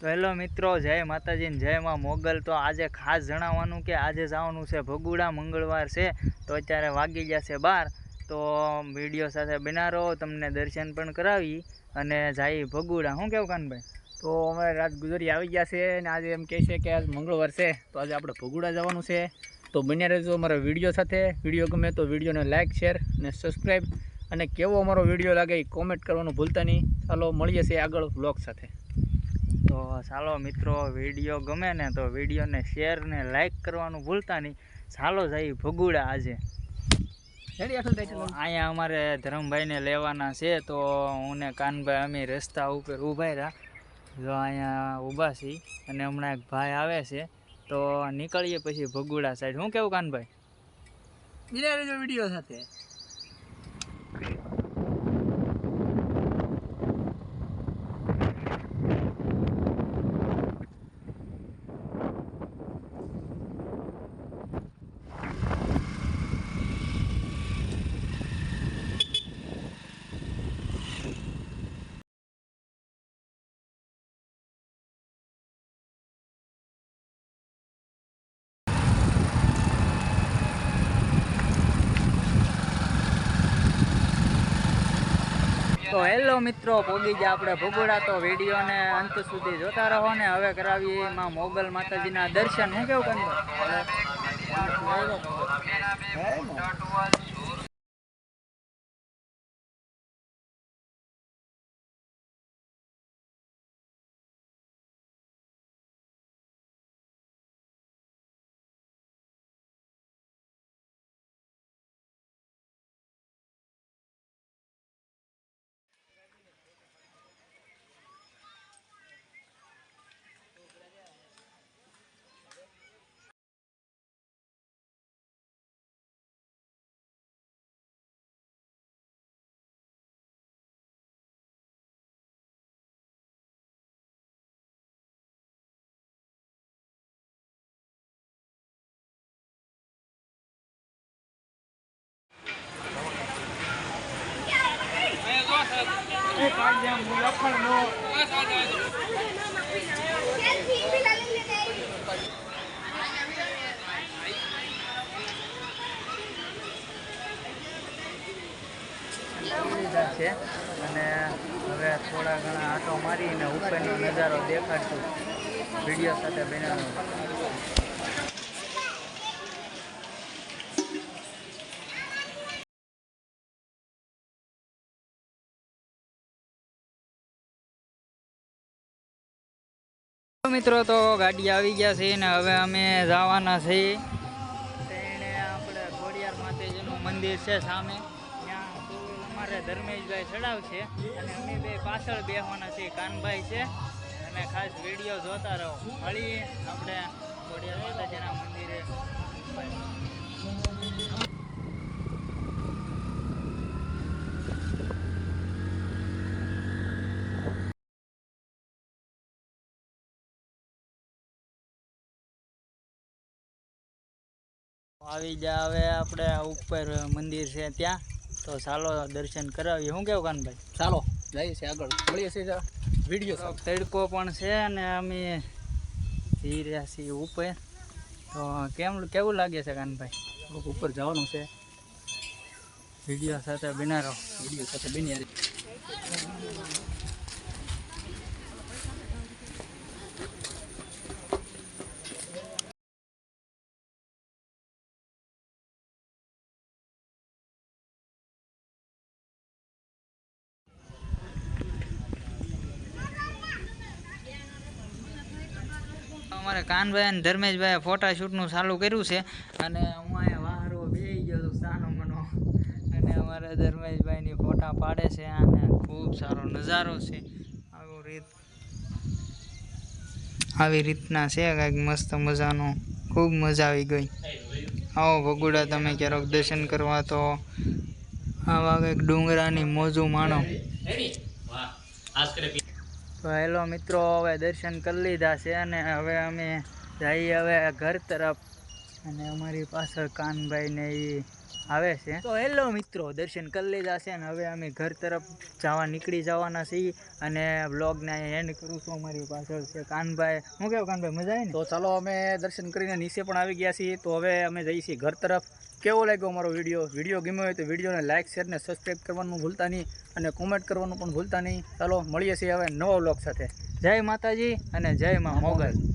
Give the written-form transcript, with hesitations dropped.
તો હેલો મિત્રો, જય માતાજી ને જય માં મોગલ। તો આજે ખાસ જણાવવાનું કે આજે જવાનું છે ભગુડા, મંગળવાર છે તો અત્યારે વાગી ગયા છે 12। તો વિડીયો સાથે બના રહો, તમને દર્શન પણ કરાવી અને જાય ભગુડા। શું કેવું કાનભાઈ? તો અમે રાત ગુજરી આવી ગયા છે અને આજે એમ કહે છે કે આજ મંગળવાર છે તો આજે આપણે ભગુડા જવાનું છે। તો બન્યા રહેજો અમારા વિડીયો સાથે। વિડીયો ગમે તો વિડીયોને લાઇક, શેર અને સબસ્ક્રાઈબ, અને કેવો અમારો વિડીયો લાગે એ કોમેન્ટ કરવાનું ભૂલતા નહીં। ચાલો મળીએ છીએ આગળ વ્લોગ સાથે। તો ચાલો મિત્રો, વિડીયો ગમે ને તો વિડીયોને શેર ને લાઇક કરવાનું ભૂલતા નહીં। ચાલો જઈએ ભગુડા આજે। અહીંયા અમારે ધરમભાઈને લેવાના છે તો હું ને કાનભાઈ અમે રસ્તા ઉપર ઊભા રહ્યા। જો અહીંયા ઊભા છીએ અને હમણાં એક ભાઈ આવે છે તો નીકળીએ પછી ભગુડા સાઈડ। શું કેવું કાનભાઈ? બન્યા રહેજો વિડીયો સાથે। તો હેલો મિત્રો, પહોંચી ગયા આપણે ભગુડા। તો વિડીયોને અંત સુધી જોતા રહો ને હવે કરાવીએ માં મોગલ માતાજીના દર્શન। શું કેવું કાનભાઈ? છે અને હવે થોડા ઘણા આંટો મારીને ઉપરનો નજારો દેખાડશું। વિડીયો સાથે બનાવો। મિત્રો, તો ગાડી આવી ગયા છે ને હવે અમે જવાના છીએ આપણે ખોડિયાર માતાજીનું મંદિર છે સામે, ત્યાં અમારે ધર્મેશભાઈ ચડાવશે અને અમે બે પાછળ બેસવાના છીએ। કાનભાઈ છે અને ખાસ વિડીયો જોતા રહો। મળીએ આપણે ખોડિયાર માતાજીના મંદિરે। આવી ગયા હવે આપણે ઉપર મંદિર છે ત્યાં, તો ચાલો દર્શન કરાવીએ। શું કેવું કાનભાઈ? ચાલો જઈએ છીએ આગળ, મળીએ છીએ વિડીયો। તડકો પણ છે અને અમે જઈ રહ્યા છીએ ઉપર। તો કેવું લાગે છે કાનભાઈ? ઉપર જવાનું છે। વિડીયો સાથે બના રહો। વિડીયો સાથે બન્યા અમારે કાનભાઈ અને ધર્મેશભાઈ ફોટાશૂટનું ચાલુ કર્યું છે અને હું અહીંયા વાહરો બેસી ગયો છું સાનો મનો, અને અમારા ધર્મેશભાઈની ફોટા પાડે છે અને ખૂબ સારો નજારો છે। આવી રીતના છે કંઈક મસ્ત મજાનો, ખૂબ મજા આવી ગઈ। આવો ભગુડા તમે ક્યારેક દર્શન કરવા, તો આવા કંઈક ડુંગરાની મોજું માણો। તો હેલો મિત્રો, હવે દર્શન કરી લીધા છે અને હવે અમે જઈએ હવે ઘર તરફ, અને અમારી પાછળ કાનભાઈ ને એ આવે છે. તો હેલો મિત્રો, દર્શન કરી લીધા છે ને હવે અમે ઘર તરફ નીકળી જવાના છીએ અને બ્લોગને એન્ડ કરું છું. અમારી પાછળ છે કાનભાઈ. હું કેવું કાનભાઈ, મજા આવી ને? તો ચાલો અમે દર્શન કરીને નીચે પણ આવી ગયા છીએ. તો હવે અમે જઈએ છીએ ઘર તરફ. કેવો લાગ્યો અમારો વિડીયો ગમ્યો હોય તો વિડીયોને લાઇક શેર ને સબસ્ક્રાઈબ કરવાનું ભૂલતા નહીં અને કોમેન્ટ કરવાનું પણ ભૂલતા નહીં. ચાલો મળીએ છીએ હવે નવા વ્લોગ સાથે. જય માતાજી અને જય માં મોગલ.